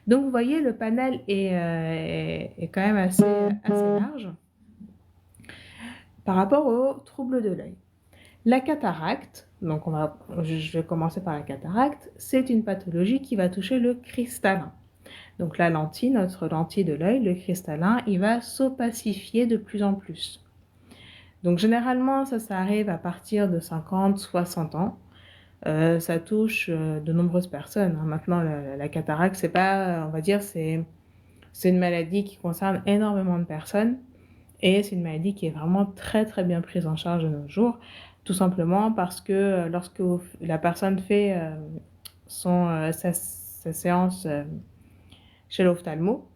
Donc vous voyez, le panel est quand même assez large par rapport aux troubles de l'œil. La cataracte, donc je vais commencer par la cataracte, c'est une pathologie qui va toucher le cristallin. Donc la lentille, notre lentille de l'œil, le cristallin, il va s'opacifier de plus en plus. Donc généralement, ça arrive à partir de 50, 60 ans. Ça touche de nombreuses personnes. Maintenant, la cataracte, c'est pas, on va dire, c'est une maladie qui concerne énormément de personnes et c'est une maladie qui est vraiment très très bien prise en charge de nos jours, tout simplement parce que lorsque la personne fait sa séance chez l'ophtalmo,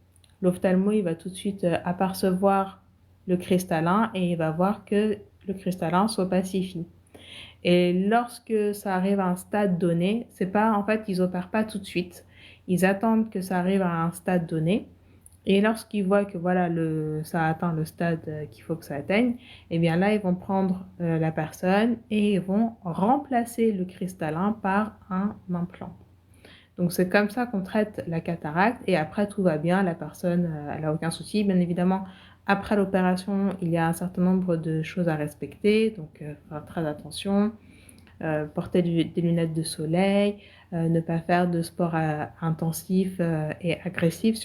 l'ophtalmo il va tout de suite apercevoir le cristallin et il va voir que le cristallin s'opacifie. Et lorsque ça arrive à un stade donné, c'est pas, en fait, ils opèrent pas tout de suite. Ils attendent que ça arrive à un stade donné. Et lorsqu'ils voient que voilà, ça atteint le stade qu'il faut que ça atteigne, et bien là, ils vont prendre la personne et ils vont remplacer le cristallin par un implant. Donc c'est comme ça qu'on traite la cataracte et après tout va bien, la personne elle n'a aucun souci. Bien évidemment, après l'opération, il y a un certain nombre de choses à respecter, donc faire très attention, porter des lunettes de soleil, ne pas faire de sport intensif et agressif.